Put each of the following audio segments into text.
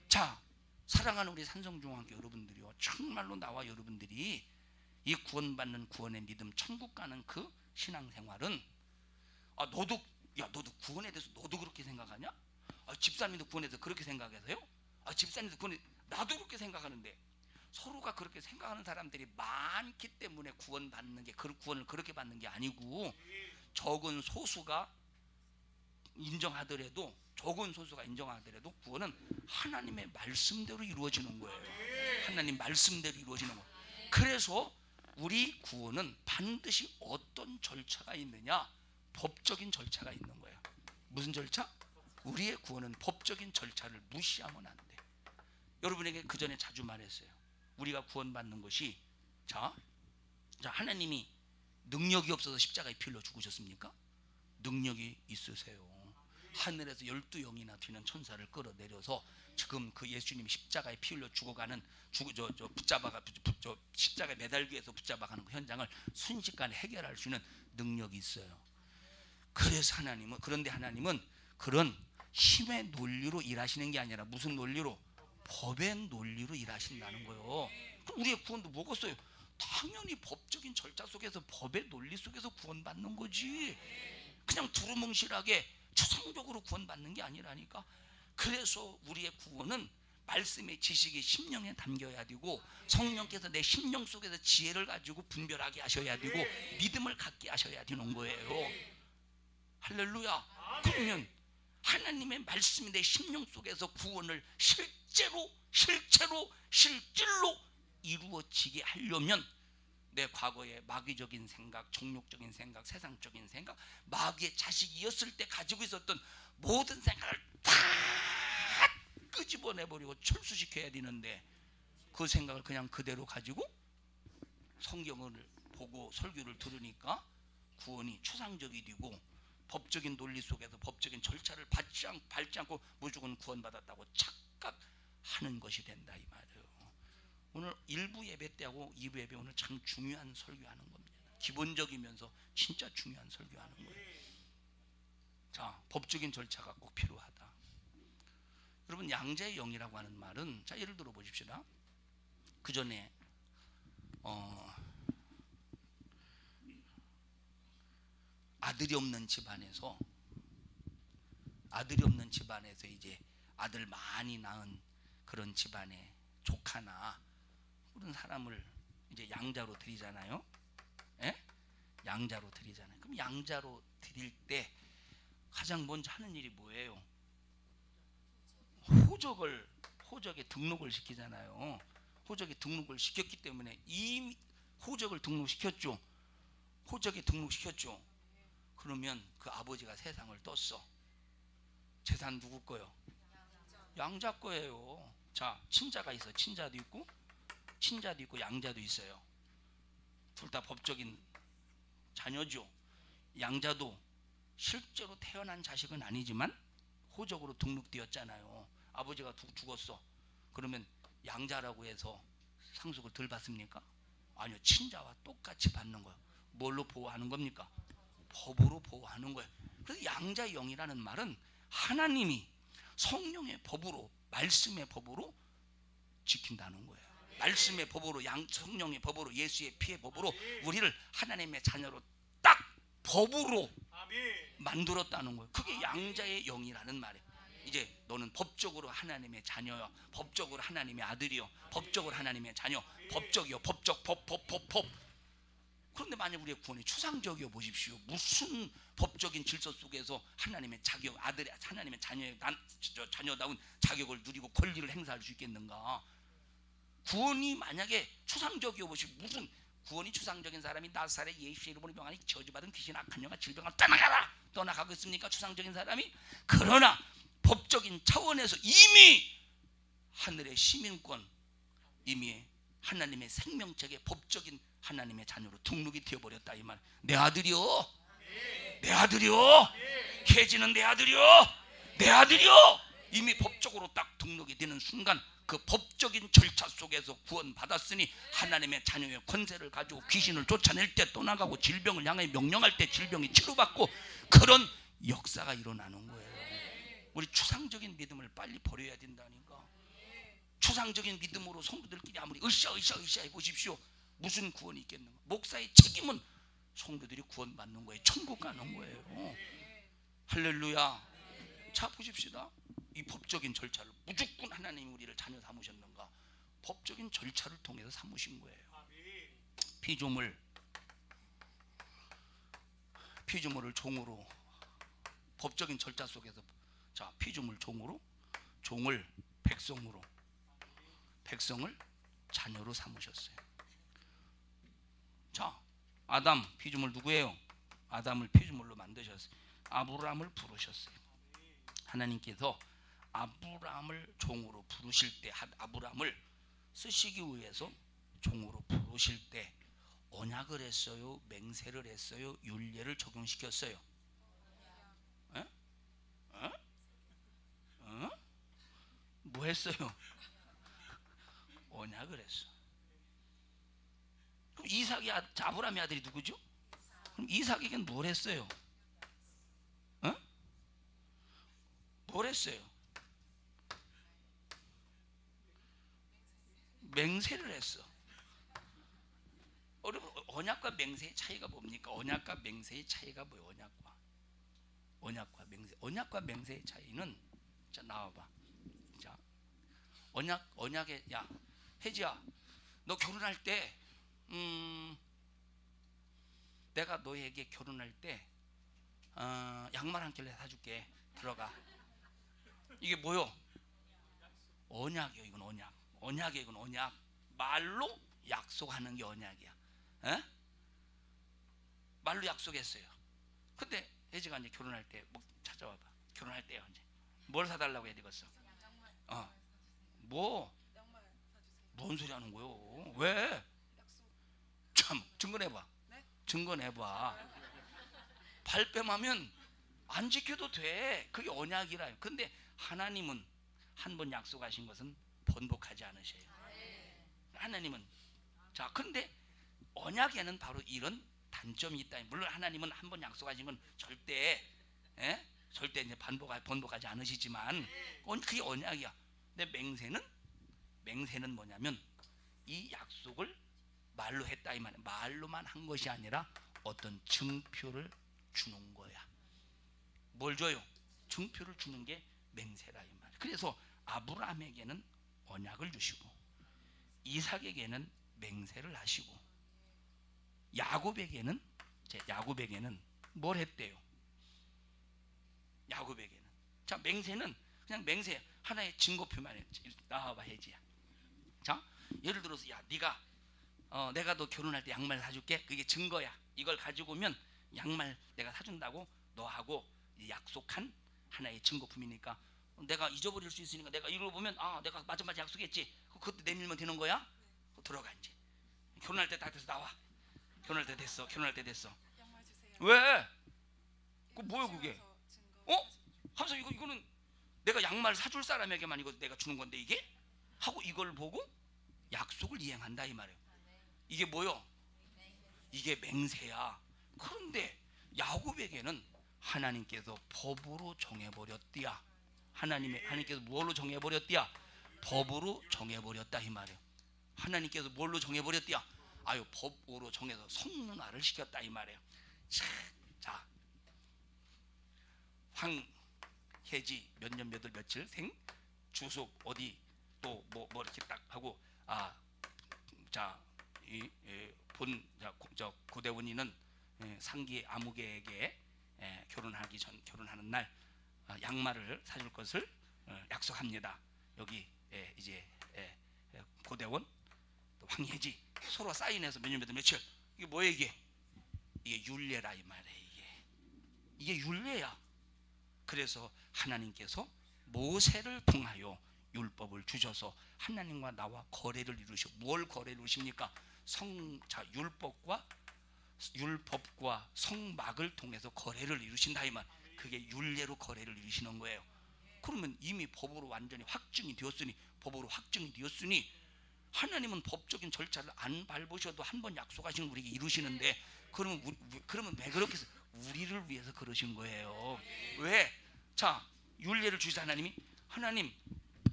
자, 사랑하는 우리 산성중앙교 여러분들이요, 정말로 나와 여러분들이 이 구원받는 구원의 믿음, 천국 가는 그 신앙생활은 너도 구원에 대해서 너도 그렇게 생각하냐? 집사님도 구원에 대해서 그렇게 생각해서요? 집사님도 구원에, 나도 그렇게 생각하는데, 서로가 그렇게 생각하는 사람들이 많기 때문에 구원받는 게, 구원을 그렇게 받는 게 아니고, 적은 소수가 인정하더라도 구원은 하나님의 말씀대로 이루어지는 거예요. 하나님 말씀대로 이루어지는 거예요. 그래서 우리 구원은 반드시 어떤 절차가 있느냐? 법적인 절차가 있는 거예요. 무슨 절차? 우리의 구원은 법적인 절차를 무시하면 안 돼. 여러분에게 그 전에 자주 말했어요. 우리가 구원받는 것이, 자, 하나님이 능력이 없어서 십자가에 피 흘려 죽으셨습니까? 능력이 있으세요. 하늘에서 12영이나 되는 천사를 끌어내려서 지금 그 예수님이 십자가에 피 흘려 죽어가는 십자가에 매달기 위해서 붙잡아가는 그 현장을 순식간에 해결할 수 있는 능력이 있어요. 그래서 그런데 하나님은 그런 힘의 논리로 일하시는 게 아니라 무슨 논리로? 법의 논리로 일하신다는 거예요. 그럼 우리의 구원도 뭐겠어요? 당연히 법적인 절차 속에서, 법의 논리 속에서 구원받는 거지. 그냥 두루뭉실하게 추상적으로 구원받는 게 아니라니까. 그래서 우리의 구원은 말씀의 지식이 심령에 담겨야 되고, 성령께서 내 심령 속에서 지혜를 가지고 분별하게 하셔야 되고, 믿음을 갖게 하셔야 되는 거예요. 할렐루야. 그러면 하나님의 말씀이 내 심령 속에서 구원을 실제로 이루어지게 하려면, 내 과거의 마귀적인 생각, 정욕적인 생각, 세상적인 생각, 마귀의 자식이었을 때 가지고 있었던 모든 생각을 다 끄집어내버리고 철수시켜야 되는데, 그 생각을 그냥 그대로 가지고 성경을 보고 설교를 들으니까 구원이 추상적이 되고, 법적인 논리 속에서 법적인 절차를 밟지 않고 무조건 구원받았다고 착각하는 것이 된다, 이 말이에요. 오늘 1부 예배 때하고 2부 예배, 오늘 참 중요한 설교하는 겁니다. 기본적이면서 진짜 중요한 설교하는 거예요. 자, 법적인 절차가 꼭 필요하다. 여러분, 양자의 영이라고 하는 말은, 자, 예를 들어 보십시다. 그 전에 아들이 없는 집안에서 이제 아들 많이 낳은 그런 집안의 조카나 그런 사람을 이제 양자로 드리잖아요. 예? 양자로 드리잖아요. 그럼 양자로 드릴 때 가장 먼저 하는 일이 뭐예요? 호적에 등록을 시키잖아요. 호적에 등록을 시켰기 때문에, 이미 호적을 등록시켰죠. 호적에 등록시켰죠. 그러면 그 아버지가 세상을 떴어. 재산 누구 거요? 양자 거예요. 자, 친자가 있어. 친자도 있고 양자도 있어요. 둘 다 법적인 자녀죠. 양자도 실제로 태어난 자식은 아니지만 호적으로 등록되었잖아요. 아버지가 죽었어. 그러면 양자라고 해서 상속을 덜 받습니까? 아니요. 친자와 똑같이 받는 거예요. 뭘로 보호하는 겁니까? 법으로 보호하는 거예요. 그래서 양자의 영이라는 말은 하나님이 성령의 법으로, 말씀의 법으로 지킨다는 거예요. 말씀의 법으로, 성령의 법으로, 예수의 피의 법으로 우리를 하나님의 자녀로 딱 법으로 만들었다는 거예요. 그게 양자의 영이라는 말이에요. 이제 너는 법적으로 하나님의 자녀요, 법적으로 하나님의 아들이요, 법적으로 하나님의 자녀, 법적이요, 법적, 법. 그런데 만약 우리의 구원이 추상적이어 보십시오. 무슨 법적인 질서 속에서 하나님의 자격, 아들이 하나님의 자녀다운 자격을 누리고 권리를 행사할 수 있겠는가? 구원이 만약에 추상적이어 보십시오. 무슨 구원이 추상적인 사람이 나사렛 예수의 이름으로 병하니 저주받은 귀신 악한 영아 질병을 떠나가겠습니까? 추상적인 사람이. 그러나 법적인 차원에서 이미 하늘의 시민권, 이미 하나님의 생명책에 법적인 하나님의 자녀로 등록이 되어버렸다, 이 말. 내 아들이요, 혜지는 내 아들이요. 이미 법적으로 딱 등록이 되는 순간, 그 법적인 절차 속에서 구원받았으니 하나님의 자녀의 권세를 가지고 귀신을 쫓아낼 때 떠나가고, 질병을 향해 명령할 때 질병이 치료받고, 그런 역사가 일어나는 거예요. 우리 추상적인 믿음을 빨리 버려야 된다니까. 추상적인 믿음으로 성도들끼리 아무리 으쌰 해보십시오. 무슨 구원이 있겠는가? 목사의 책임은 성도들이 구원받는 거예요. 천국 가는 거예요. 할렐루야. 자, 보십시다. 이 법적인 절차를 무조건 하나님이 우리를 자녀 삼으셨는가? 법적인 절차를 통해서 삼으신 거예요. 피조물을 종으로, 법적인 절차 속에서, 자, 피조물 종으로, 종을 백성으로, 백성을 자녀로 삼으셨어요. 자, 아담 피조물 누구예요? 아담을 피조물로 만드셨어요. 아브라함을 부르셨어요. 하나님께서 아브라함을 종으로 부르실 때, 아브라함을 쓰시기 위해서 종으로 부르실 때 언약을 했어요? 맹세를 했어요? 율례를 적용시켰어요? 에? 에? 어? 뭐 했어요? 언약을 했어. 그럼 이삭이 아브라함의 아들이 누구죠? 그럼 이삭에게는 뭘 했어요? 어? 뭘 했어요? 맹세를 했어. 여러분, 언약과 맹세의 차이가 뭡니까? 언약과 맹세의 차이가 뭐예요? 언약과 맹세. 언약과 맹세의 차이는, 자, 나와봐. 자, 언약에, 야, 혜지야, 너 결혼할 때, 내가 너에게 결혼할 때, 양말 한 켤레 사줄게. 들어가. 이게 뭐요? 언약이요. 이건 언약. 언약이요. 이건 언약. 말로 약속하는 게 언약이야. 에? 말로 약속했어요. 근데 혜지가 이제 결혼할 때 뭐 찾아와봐. 결혼할 때요. 이제 뭘 사달라고 해야 되겠어? 뭐? 뭔 소리 하는 거요? 왜? 참, 증거내봐. 증거내봐. 발뺌하면 안 지켜도 돼. 그게 언약이라요. 근데 하나님은 한 번 약속하신 것은 번복하지 않으셔요. 하나님은. 자, 근데 언약에는 바로 이런 단점이 있다. 물론 하나님은 한 번 약속하신 건 절대 이제 번복하지 않으시지만 그게 언약이야. 근데 맹세는 뭐냐면 이 약속을 말로 했다 이 말이야. 말로만 한 것이 아니라 어떤 증표를 주는 거야. 뭘 줘요? 증표를 주는 게 맹세라 이 말이야. 그래서 아브라함에게는 언약을 주시고 이삭에게는 맹세를 하시고 야곱에게는 뭘 했대요? 야곱에게는, 자, 맹세는 그냥 맹세 하나의 증거표만 했지. 나와봐 혜지야. 자, 예를 들어서, 야, 네가 내가 너 결혼할 때 양말 사줄게. 그게 증거야. 이걸 가지고 오면 양말 내가 사준다고 너하고 약속한 하나의 증거품이니까, 내가 잊어버릴 수 있으니까 내가 이걸 보면 내가 맞아 약속했지. 그것도 내밀면 되는 거야. 들어가 이제. 결혼할 때 다 돼서 나와. 결혼할 때 됐어. 양말 주세요. 왜? 그 뭐야 그게? 하면서 이거는 내가 양말 사줄 사람에게만 이거 내가 주는 건데 이게? 하고 이걸 보고 약속을 이행한다 이 말이에요. 이게 뭐요? 이게 맹세야. 그런데 야곱에게는 하나님께서 법으로 정해버렸디야. 하나님께서 뭘로 정해버렸디야? 법으로 정해버렸다 이 말이에요. 하나님께서 뭘로 정해버렸디야? 법으로 정해서 성문화를 시켰다 이 말이에요. 자, 황혜지 몇 년 몇월 며칠 생 주소 어디 또 뭐 이렇게 딱 하고 저 고대원이는 상기 아무개에게 결혼하는 날 양말을 사줄 것을 약속합니다. 여기 이제 고대원 또 황혜지 서로 사인해서 몇 년 몇 월 며칠. 이게 뭐예요 이게? 이게 율례라 이 말이에요. 이게 율례야. 그래서 하나님께서 모세를 통하여 율법을 주셔서 하나님과 나와 거래를 이루시고, 뭘 거래를 이루십니까? 율법과 성막을 통해서 거래를 이루신다 이 말. 그게 율례로 거래를 이루시는 거예요. 그러면 이미 법으로 완전히 확증이 되었으니 하나님은 법적인 절차를 안 밟으셔도 한 번 약속하신 걸 우리에게 이루시는데, 그러면 왜 그렇게 해서 우리를 위해서 그러신 거예요. 왜? 자, 율례를 주신 하나님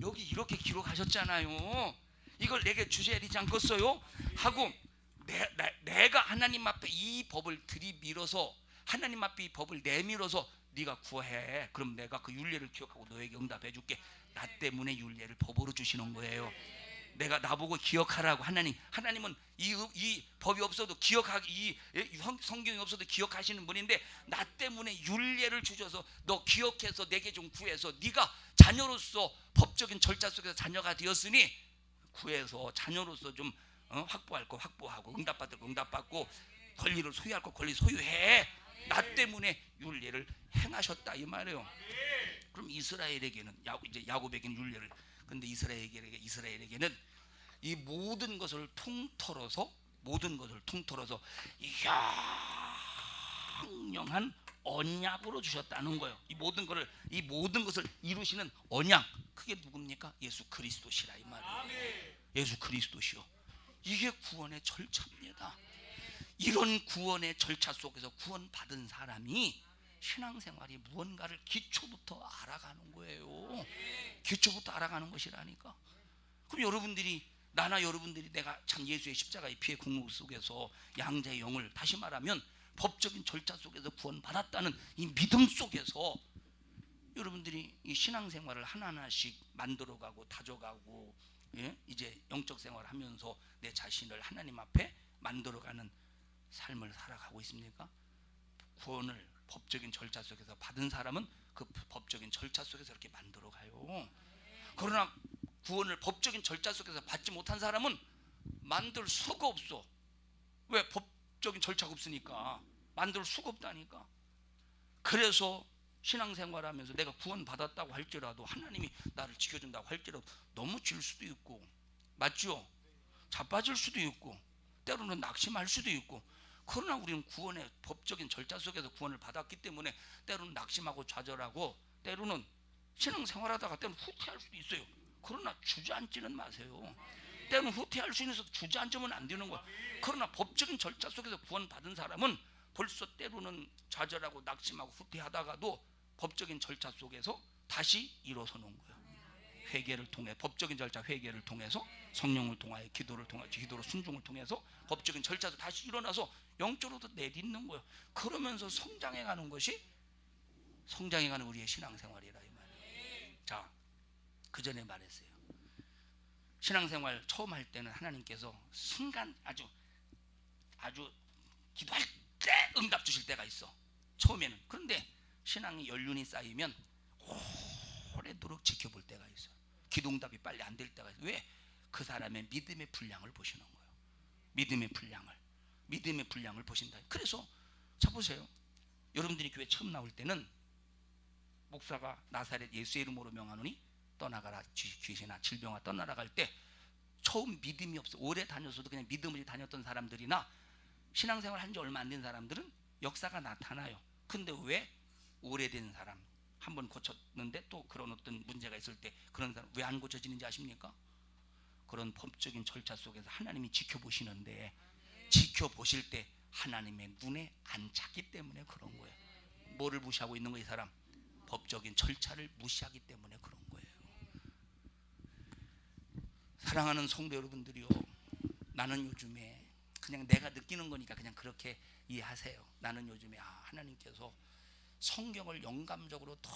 여기 이렇게 기록하셨잖아요. 이걸 내게 주셔야 되지 않겠어요? 하고 내가 하나님 앞에 이 법을 들이밀어서 하나님 앞에 이 법을 내밀어서 네가 구해. 그럼 내가 그 율례를 기억하고 너에게 응답해 줄게. 나 때문에 율례를 법으로 주시는 거예요. 내가 나보고 기억하라고. 하나님은 이 법이 없어도 기억하기, 이 성경이 없어도 기억하시는 분인데 나 때문에 율례를 주셔서 너 기억해서 내게 좀 구해서 네가 자녀로서 법적인 절차 속에서 자녀가 되었으니 구해서 자녀로서 좀 확보할 거 확보하고 응답받을 거 응답받고 권리를 소유할 거 권리 소유해. 나 때문에 율례를 행하셨다 이 말이에요. 그럼 이스라엘에게는 이제 야곱에게는 율례를, 근데 이스라엘에게는 이 모든 것을 통틀어서 이 영영한 언약으로 주셨다는 거예요. 이 모든 것을 이루시는 언약, 그게 누굽니까? 예수 그리스도시라 이 말이에요. 예수 그리스도시요. 이게 구원의 절차입니다. 이런 구원의 절차 속에서 구원받은 사람이 신앙생활이 무언가를 기초부터 알아가는 거예요. 기초부터 알아가는 것이라니까. 그럼 여러분들이 내가 참 예수의 십자가의 피의 공로 속에서 양자의 영을, 다시 말하면 법적인 절차 속에서 구원받았다는 이 믿음 속에서 여러분들이 이 신앙생활을 하나하나씩 만들어가고 다져가고, 이제 영적 생활을 하면서 내 자신을 하나님 앞에 만들어가는 삶을 살아가고 있습니까? 구원을 법적인 절차 속에서 받은 사람은 그 법적인 절차 속에서 이렇게 만들어가요. 그러나 구원을 법적인 절차 속에서 받지 못한 사람은 만들 수가 없어. 왜? 법적인 절차가 없으니까. 만들 수가 없다니까. 그래서 신앙생활하면서 내가 구원받았다고 할지라도, 하나님이 나를 지켜준다고 할지라도 넘어질 수도 있고, 맞죠? 자빠질 수도 있고, 때로는 낙심할 수도 있고. 그러나 우리는 구원의 법적인 절차 속에서 구원을 받았기 때문에 때로는 낙심하고 좌절하고, 때로는 신앙생활하다가 때로는 후퇴할 수도 있어요. 그러나 주저앉지는 마세요. 때로는 후퇴할 수 있어서 주저앉으면 안 되는 거야. 그러나 법적인 절차 속에서 구원받은 사람은 벌써 때로는 좌절하고 낙심하고 후퇴하다가도 법적인 절차 속에서 다시 일어서는 거예요. 회개를 통해, 법적인 절차 회개를 통해서, 성령을 통하여 기도로 순종을 통해서 법적인 절차에서 다시 일어나서 영적으로도 내딛는 거예요. 그러면서 성장해가는 것이 성장해가는 우리의 신앙생활이라 이 말이에요. 자, 그 전에 말했어요. 신앙생활 처음 할 때는 하나님께서 순간 아주 기도할 때 응답 주실 때가 있어, 처음에는. 그런데 신앙의 연륜이 쌓이면 오래도록 지켜볼 때가 있어요. 기도 응답이 빨리 안 될 때가 있어요. 왜? 그 사람의 믿음의 분량을 보시는 거예요. 믿음의 분량을 보신다. 그래서 자 보세요. 여러분들이 교회 처음 나올 때는 목사가 나사렛 예수의 이름으로 명하노니 떠나가라, 귀신아 질병아 떠나라 갈 때 처음 믿음이 없어. 오래 다녔어도 그냥 믿음으로 다녔던 사람들이나 신앙생활 한 지 얼마 안 된 사람들은 역사가 나타나요. 근데 왜 오래된 사람, 한번 고쳤는데 또 그런 어떤 문제가 있을 때 그런 사람 왜 안 고쳐지는지 아십니까? 그런 법적인 절차 속에서 하나님이 지켜보시는데, 지켜보실 때 하나님의 눈에 안 찼기 때문에 그런 거예요. 뭐를 무시하고 있는 거예요? 이 사람 법적인 절차를 무시하기 때문에 그런 거예요. 사랑하는 성도 여러분들이요, 나는 요즘에 그냥 내가 느끼는 거니까 그냥 그렇게 이해하세요. 나는 요즘에 하나님께서 성경을 영감적으로 더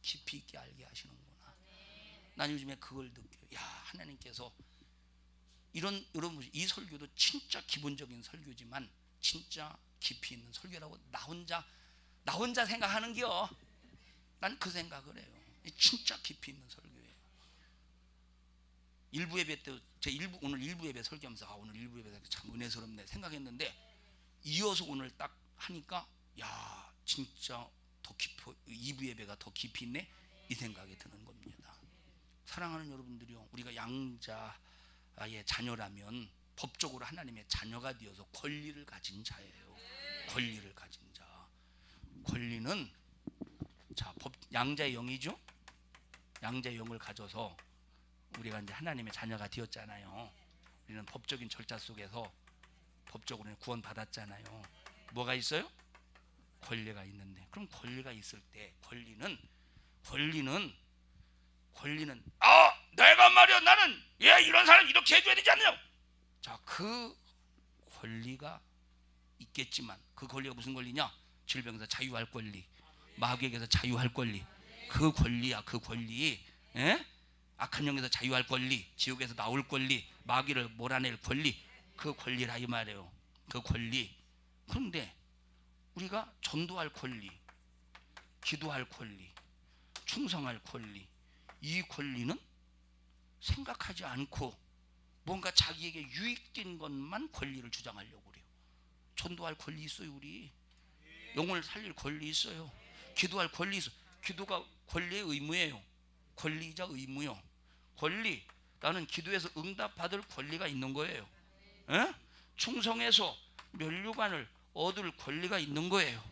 깊이 있게 알게 하시는구나. 난 요즘에 그걸 느껴요. 야, 하나님께서 여러분 이 설교도 진짜 기본적인 설교지만 진짜 깊이 있는 설교라고 나 혼자 생각하는겨. 난 그 생각을 해요. 진짜 깊이 있는 설교예요. 일부 예배 때 오늘 일부 예배 설교하면서 오늘 일부 예배 참 은혜스럽네 생각했는데, 이어서 오늘 딱 하니까 야, 진짜 더 깊어, 2부 예배가 더 깊이 있네 이 생각이 드는 겁니다. 사랑하는 여러분들이요, 우리가 양자의 자녀라면 법적으로 하나님의 자녀가 되어서 권리를 가진 자예요. 권리를 가진 자. 권리는 양자의 영이죠. 양자의 영을 가져서 우리가 이제 하나님의 자녀가 되었잖아요. 우리는 법적인 절차 속에서 법적으로는 구원받았잖아요. 뭐가 있어요? 권리가 있는데, 그럼 권리가 있을 때 권리는 권리는 내가 말이야 나는 이런 사람 이렇게 해줘야 되지 않느냐. 자, 그 권리가 있겠지만 그 권리가 무슨 권리냐? 질병에서 자유할 권리, 마귀에게서 자유할 권리. 그 권리야, 그 권리. 악한 영에서 자유할 권리, 지옥에서 나올 권리, 마귀를 몰아낼 권리. 그 권리라 이 말이에요. 그 권리. 그런데 우리가 전도할 권리, 기도할 권리, 충성할 권리, 이 권리는 생각하지 않고 뭔가 자기에게 유익된 것만 권리를 주장하려고 그래요. 전도할 권리 있어요. 우리 영혼을 살릴 권리 있어요. 기도할 권리 있어요. 기도가 권리의 의무예요. 권리이자 의무요. 권리, 나는 기도에서 응답받을 권리가 있는 거예요. 충성해서 면류관을 얻을 권리가 있는 거예요.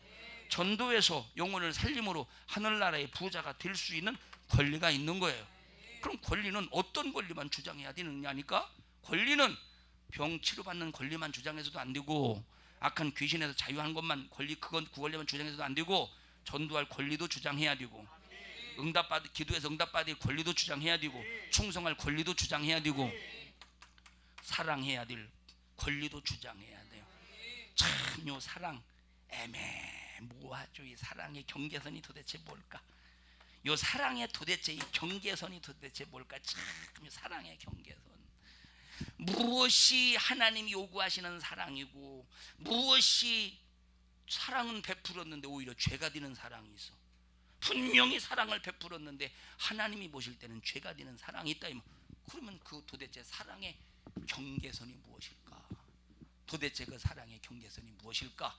전도해서 영혼을 살림으로 하늘나라의 부자가 될 수 있는 권리가 있는 거예요. 그럼 권리는 어떤 권리만 주장해야 되느냐니까? 권리는 병 치료받는 권리만 주장해서도 안 되고, 악한 귀신에서 자유한 것만 권리, 그 권리만 주장해서도 안 되고, 전도할 권리도 주장해야 되고, 기도해서 응답받을 권리도 주장해야 되고, 충성할 권리도 주장해야 되고, 사랑해야 될 권리도 주장해야 돼요. 참, 요 사랑 애매모호하죠. 이 사랑의 경계선이 도대체 뭘까? 요 사랑의 도대체 이 경계선이 도대체 뭘까? 참, 사랑의 경계선. 무엇이 하나님이 요구하시는 사랑이고, 무엇이 사랑은 베풀었는데 오히려 죄가 되는 사랑이 있어. 분명히 사랑을 베풀었는데 하나님이 보실 때는 죄가 되는 사랑이 있다. 그러면 그 도대체 사랑의 경계선이 무엇일까? 도대체 그 사랑의 경계선이 무엇일까?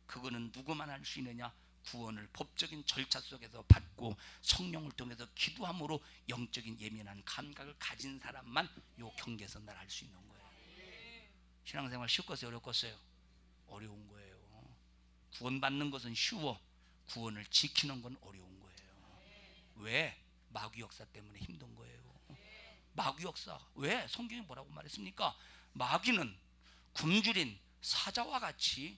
그거는 누구만 할 수 있느냐? 구원을 법적인 절차 속에서 받고 성령을 통해서 기도함으로 영적인 예민한 감각을 가진 사람만 요 경계선을 알 수 있는 거예요. 신앙생활 쉽겠어요? 어렵겠어요? 어려운 거예요. 구원받는 것은 쉬워, 구원을 지키는 건 어려운 거예요. 왜? 마귀 역사 때문에 힘든 거예요. 마귀 역사. 왜? 성경이 뭐라고 말했습니까? 마귀는 굶주린 사자와 같이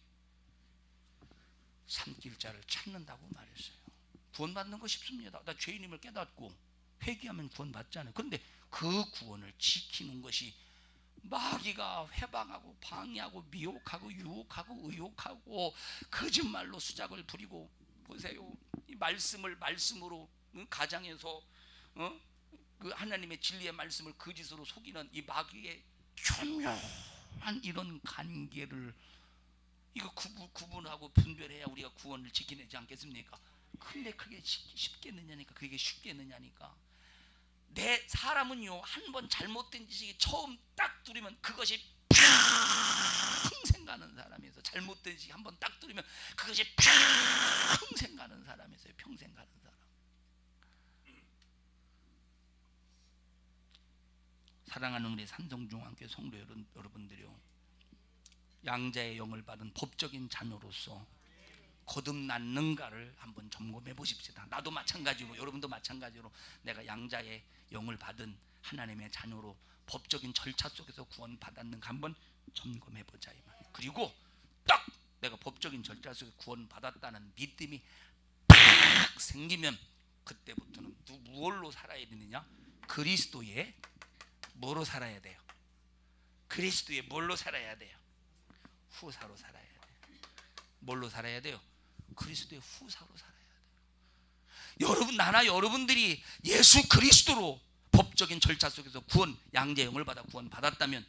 삼킬 자를 찾는다고 말했어요. 구원받는 거 쉽습니다. 나 죄인임을 깨닫고 회개하면 구원받잖아요. 그런데 그 구원을 지키는 것이 마귀가 회방하고 방해하고 미혹하고 유혹하고 의혹하고 거짓말로 수작을 부리고, 보세요. 이 말씀으로 가장에서 그 하나님의 진리의 말씀을 거짓으로 속이는 이 마귀의 교묘한 이런 관계를 이거 구분하고 분별해야 우리가 구원을 지키지 않겠습니까? 근데 그게 쉽겠느냐니까. 그게 쉽겠느냐니까. 내 사람은요, 한 번 잘못된 지식이 처음 딱 들으면 그것이 평생 가는 사람이어서, 잘못된 지식 한 번 딱 들으면 그것이 평생 가는 사람이어서, 평생 가는 사람. 사랑하는 우리 산성중앙교회 성도 여러분들이요, 양자의 영을 받은 법적인 자녀로서 거듭났는가를 한번 점검해 보십시다. 나도 마찬가지로, 여러분도 마찬가지로 내가 양자의 영을 받은 하나님의 자녀로 법적인 절차 속에서 구원받았는가 한번 점검해 보자 이 말. 그리고 딱 내가 법적인 절차 속에 구원받았다는 믿음이 팍 생기면 그때부터는 무엇로 살아야 되느냐? 그리스도의 뭐로 살아야 돼요? 그리스도의 뭘로 살아야 돼요? 후사로 살아야 돼요. 뭘로 살아야 돼요? 그리스도의 후사로 살아야 돼요. 여러분, 나나 여러분들이 예수 그리스도로 법적인 절차 속에서 구원, 양자의 영을 받아 구원 받았다면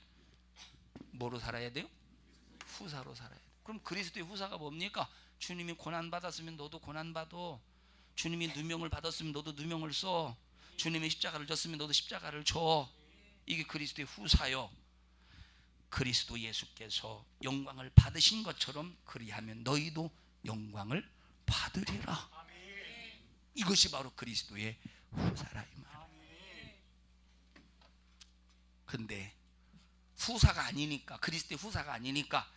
뭐로 살아야 돼요? 후사로 살아야 돼요. 그럼 그리스도의 후사가 뭡니까? 주님이 고난 받았으면 너도 고난 받아. 주님이 누명을 받았으면 너도 누명을 써. 주님이 십자가를 졌으면 너도 십자가를 줘. 이게 그리스도의 후사요. 그리스도 예수께서 영광을 받으신 것처럼 그리하면 너희도 영광을 받으리라. 이것이 바로 그리스도의 후사라 이 말. 근데 후사가 아니니까, 그리스도의 후사가 아니니까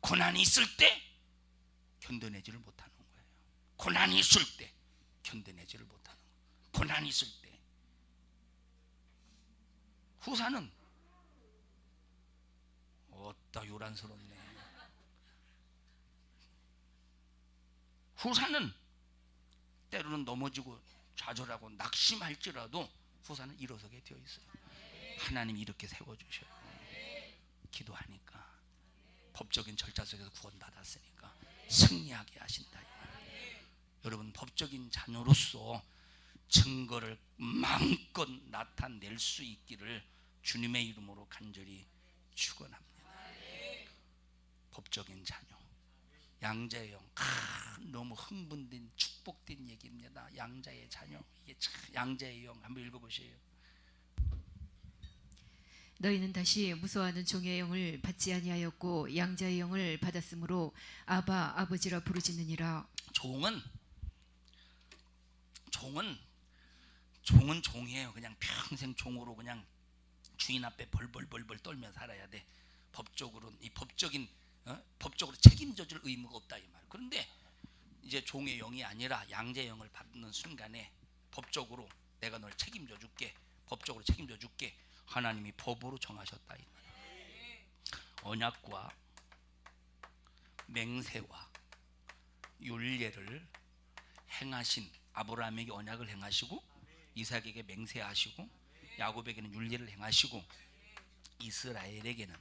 고난이 있을 때 견뎌내지를 못하는 거예요. 고난이 있을 때 견뎌내지를 못하는 거예요. 고난이 있을 때. 후사는 어따 요란스럽네. 후사는 때로는 넘어지고 좌절하고 낙심할지라도 후사는 일어서게 되어 있어요. 하나님이 이렇게 세워주셔요. 기도하니까 법적인 절차 속에서 구원받았으니까 승리하게 하신다. 여러분, 법적인 자녀로서 증거를 마음껏 나타낼 수 있기를 주님의 이름으로 간절히 축원합니다. 법적인 자녀, 양자의 영, 너무 흥분된 축복된 얘기입니다. 양자의 자녀, 이게 참 양자의 영 한번 읽어보세요. 너희는 다시 무서워하는 종의 영을 받지 아니하였고 양자의 영을 받았으므로 아바 아버지라 부르짖느니라. 종은 종이에요. 그냥 평생 종으로 그냥 주인 앞에 벌벌 떨며 살아야 돼. 법적으로 이 법적으로 책임져줄 의무가 없다 이 말. 그런데 이제 종의 영이 아니라 양자의 영을 받는 순간에 법적으로 내가 널 책임져 줄게. 법적으로 책임져 줄게. 하나님이 법으로 정하셨다 이 말. 언약과 맹세와 율례를 행하신 아브라함에게 언약을 행하시고 이삭에게 맹세하시고 야곱에게는 율례를 행하시고 이스라엘은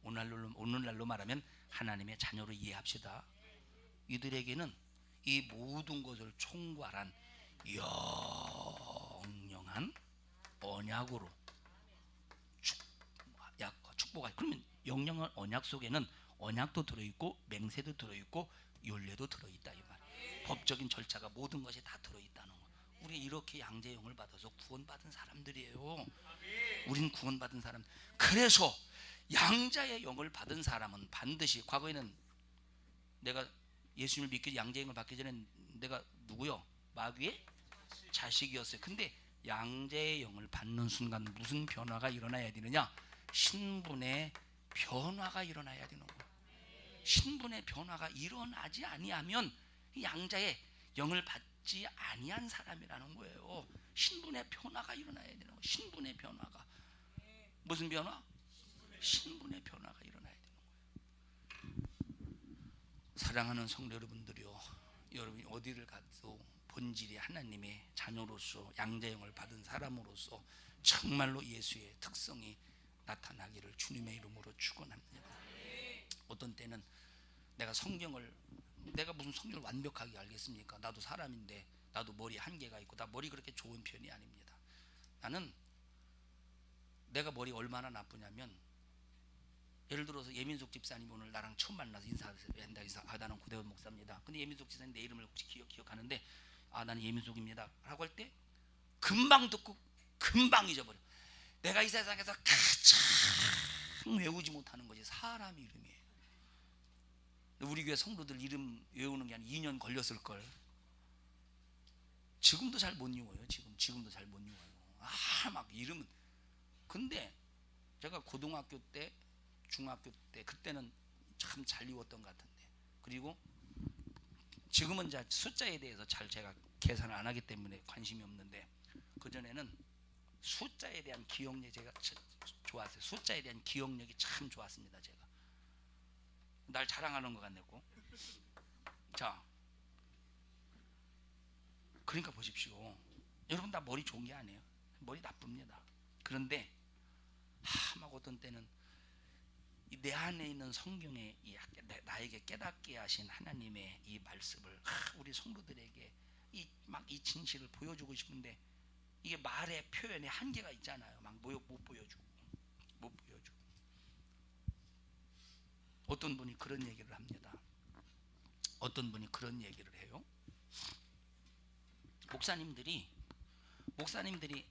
오늘날로 말하면 하나님의 자녀로 이해합시다. 이들에게는 이 모든 것을 총괄한 영영한 언약으로 축복하시. 그러면 영영한 언약 속에는 언약도 들어있고 맹세도 들어있고 율례도 들어있다 이 말. 법적인 절차가 모든 것이 다 들어있다는 거. 우리 이렇게 양자의 영을 받아서 구원받은 사람들이에요. 우린 구원받은 사람. 그래서 양자의 영을 받은 사람은 반드시, 과거에는 내가 예수님을 믿기 양자의 영을 받기 전에 내가 누구요? 마귀의 자식이었어요. 근데 양자의 영을 받는 순간 무슨 변화가 일어나야 되느냐? 신분의 변화가 일어나야 되는 거예요. 신분의 변화가 일어나지 아니하면 양자의 영을 받지 아니한 사람이라는 거예요. 신분의 변화가 일어나야 되는 거예요. 신분의 변화가. 무슨 변화? 신분의 변화가 일어나야 되는 거예요. 사랑하는 성도 여러분들이요, 여러분이 어디를 가도 본질이 하나님의 자녀로서 양자의 영을 받은 사람으로서 정말로 예수의 특성이 나타나기를 주님의 이름으로 축원합니다. 어떤 때는 내가 무슨 성경을 완벽하게 알겠습니까? 나도 사람인데 나도 머리 한계가 있고, 나 머리 그렇게 좋은 편이 아닙니다. 나는 내가 머리 얼마나 나쁘냐면, 예를 들어서 예민숙 집사님 오늘 나랑 처음 만나서 인사한다 해서 나는 구대원 목사입니다. 근데 예민숙 집사님 내 이름을 혹시 기억하는데 나는 예민숙입니다 라고 할 때 금방 듣고 금방 잊어버려. 내가 이 세상에서 가장 외우지 못하는 것이 사람 이름이에요. 우리 교회 성도들 이름 외우는 게 한 2년 걸렸을걸. 지금도 잘 못 외워요. 지금도 잘 못 외워요. 막 이름은. 근데 제가 고등학교 때, 중학교 때, 그때는 참 잘 외웠던 것 같은데, 그리고 지금은 숫자에 대해서 잘 제가 계산을 안 하기 때문에 관심이 없는데, 그전에는 숫자에 대한 기억력이 제가 좋았어요. 숫자에 대한 기억력이 참 좋았습니다. 제가 날 자랑하는 것 같네요. 자, 그러니까 보십시오. 여러분, 나 머리 좋은 게 아니에요. 머리 나쁩니다. 그런데 막 어떤 때는 내 안에 있는 성경에 나에게 깨닫게 하신 하나님의 이 말씀을 우리 성도들에게 이 진실을 보여주고 싶은데, 이게 말의 표현에 한계가 있잖아요. 막 못 보여주고. 어떤 분이 그런 얘기를 합니다. 어떤 분이 그런 얘기를 해요. 목사님들이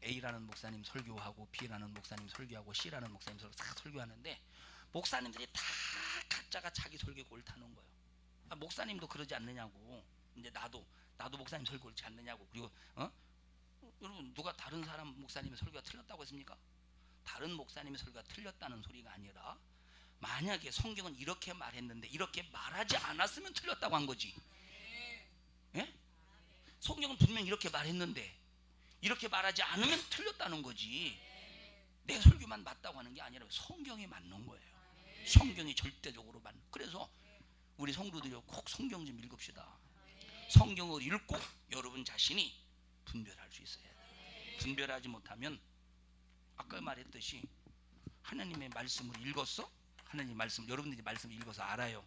A라는 목사님 설교하고, B라는 목사님 설교하고, C라는 목사님 설교하는데, 목사님들이 다 각자가 자기 설교가 옳다는 거예요. 목사님도 그러지 않느냐고. 이제 나도 목사님 설교 옳지 않느냐고. 그리고 여러분, 누가 다른 사람 목사님의 설교가 틀렸다고 했습니까? 다른 목사님의 설교가 틀렸다는 소리가 아니라, 만약에 성경은 이렇게 말했는데 이렇게 말하지 않았으면 틀렸다고 한 거지. 예? 성경은 분명 이렇게 말했는데 이렇게 말하지 않으면 틀렸다는 거지. 내 설교만 맞다고 하는 게 아니라 성경이 맞는 거예요. 성경이 절대적으로 맞는. 그래서 우리 성도들이 꼭 성경 좀 읽읍시다. 성경을 읽고 여러분 자신이 분별할 수 있어야 돼요. 분별하지 못하면 아까 말했듯이 하나님의 말씀을 읽었어? 하나님 말씀, 여러분들이 말씀을 읽어서 알아요.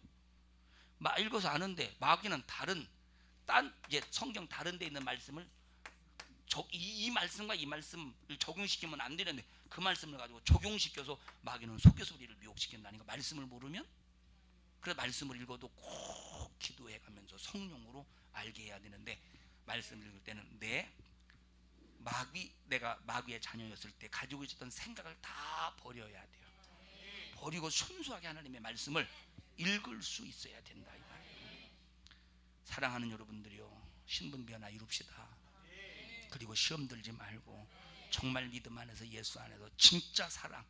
읽어서 아는데 마귀는 이제 성경 다른 데 있는 말씀을 이 말씀과 이 말씀을 적용시키면 안 되는데 그 말씀을 가지고 적용시켜서 마귀는 속에서 우리를 미혹시킨다니까. 말씀을 모르면. 그래서 말씀을 읽어도 꼭 기도해가면서 성령으로 알게 해야 되는데, 말씀을 읽을 때는 내가 마귀의 자녀였을 때 가지고 있었던 생각을 다 버려야 돼요. 버리고 순수하게 하나님의 말씀을 읽을 수 있어야 된다 이 말이에요. 사랑하는 여러분들이요, 신분 변화 이룹시다. 그리고 시험 들지 말고 정말 믿음 안에서, 예수 안에서 진짜 사랑,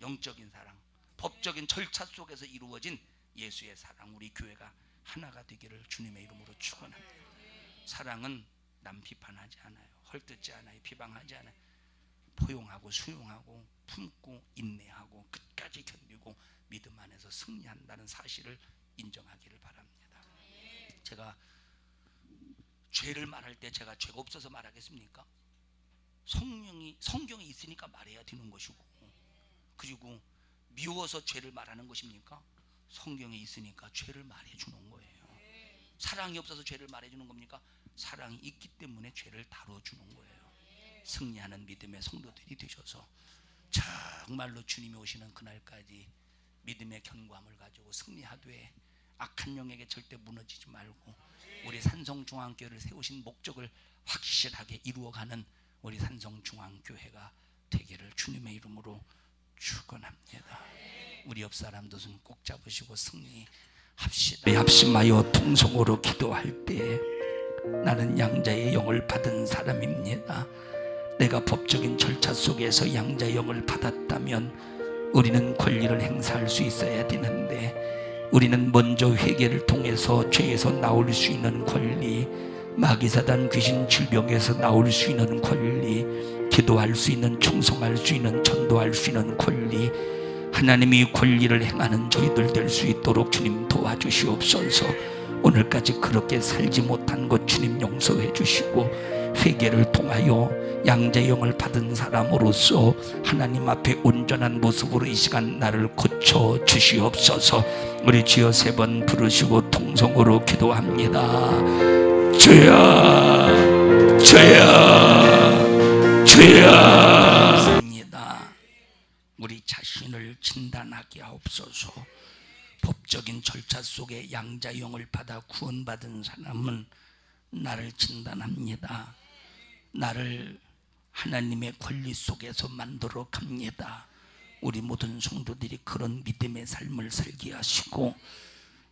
영적인 사랑, 법적인 절차 속에서 이루어진 예수의 사랑, 우리 교회가 하나가 되기를 주님의 이름으로 축원합니다. 사랑은 남 비판하지 않아요. 헐뜯지 않아요. 비방하지 않아요. 포용하고 수용하고 품고 인내하고 끝까지 견디고 믿음 안에서 승리한다는 사실을 인정하기를 바랍니다. 제가 죄를 말할 때 제가 죄가 없어서 말하겠습니까? 성경이 있으니까 말해야 되는 것이고, 그리고 미워서 죄를 말하는 것입니까? 성경에 있으니까 죄를 말해주는 거예요. 사랑이 없어서 죄를 말해주는 겁니까? 사랑이 있기 때문에 죄를 다뤄주는 거예요. 승리하는 믿음의 성도들이 되셔서 정말로 주님이 오시는 그날까지 믿음의 견고함을 가지고 승리하되 악한 영에게 절대 무너지지 말고 우리 산성중앙교회를 세우신 목적을 확실하게 이루어가는 우리 산성중앙교회가 되기를 주님의 이름으로 축원합니다. 우리 옆 사람도 손 꼭 잡으시고 승리합시다. 합심하여 통성으로 기도할 때 나는 양자의 영을 받은 사람입니다. 내가 법적인 절차 속에서 양자의 영을 받았다면 우리는 권리를 행사할 수 있어야 되는데, 우리는 먼저 회개를 통해서 죄에서 나올 수 있는 권리, 마귀사단 귀신 질병에서 나올 수 있는 권리, 기도할 수 있는, 충성할 수 있는, 전도할 수 있는 권리, 하나님이 권리를 행하는 저희들 될 수 있도록 주님 도와주시옵소서. 오늘까지 그렇게 살지 못한 것 주님 용서해 주시고, 회개를 통하여 양자의 영을 받은 사람으로서 하나님 앞에 온전한 모습으로 이 시간 나를 고쳐 주시옵소서. 우리 주여 3번 부르시고 통성으로 기도합니다. 주여, 주여, 주여. 우리 자신을 진단하게 하옵소서. 법적인 절차 속에 양자의 영을 받아 구원받은 사람은 나를 진단합니다. 나를 하나님의 권리 속에서 만들어 갑니다. 우리 모든 성도들이 그런 믿음의 삶을 살게 하시고,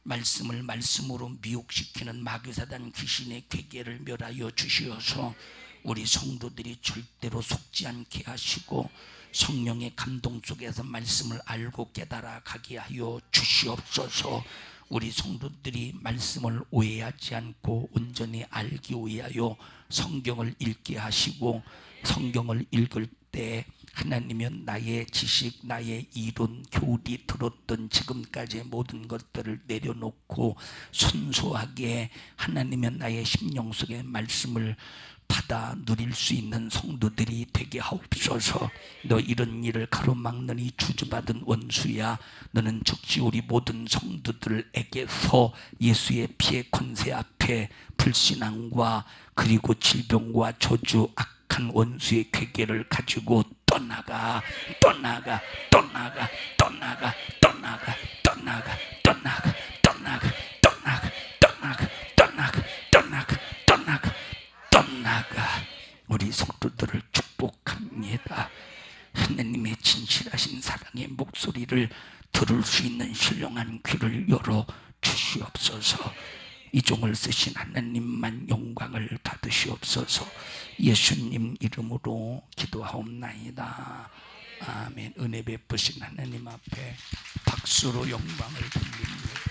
말씀을 말씀으로 미혹시키는 마귀사단 귀신의 괴계를 멸하여 주시어서 우리 성도들이 절대로 속지 않게 하시고, 성령의 감동 속에서 말씀을 알고 깨달아 가게 하여 주시옵소서. 우리 성도들이 말씀을 오해하지 않고 온전히 알기 위하여 성경을 읽게 하시고, 성경을 읽을 때 하나님은 나의 지식, 나의 이론, 교리 들었던 지금까지의 모든 것들을 내려놓고 순수하게 하나님은 나의 심령 속의 말씀을 받아 누릴 수 있는 성도들이 되게 하옵소서. 너 이런 일을 가로막느니 주주받은 원수야. 너는 즉시 우리 모든 성도들에게서 예수의 피의 권세 앞에 불신앙과 그리고 질병과 저주, 악한 원수의 괴계를 가지고 떠나가, 떠나가, 떠나가, 떠나가, 떠나가, 떠나가, 떠나가, 떠나가, 떠나가, 떠나가, 떠나가, 떠나가, 떠나가, 떠나가. 우리 성도들을 축복합니다. 하나님의 진실하신 사랑의 목소리를 들을 수 있는 신령한 귀를 열어 주시옵소서. 이 종을 쓰신 하나님만 영광을 받으시옵소서. 예수님 이름으로 기도하옵나이다. 아멘. 은혜 베푸신 하나님 앞에 박수로 영광을 돌립니다.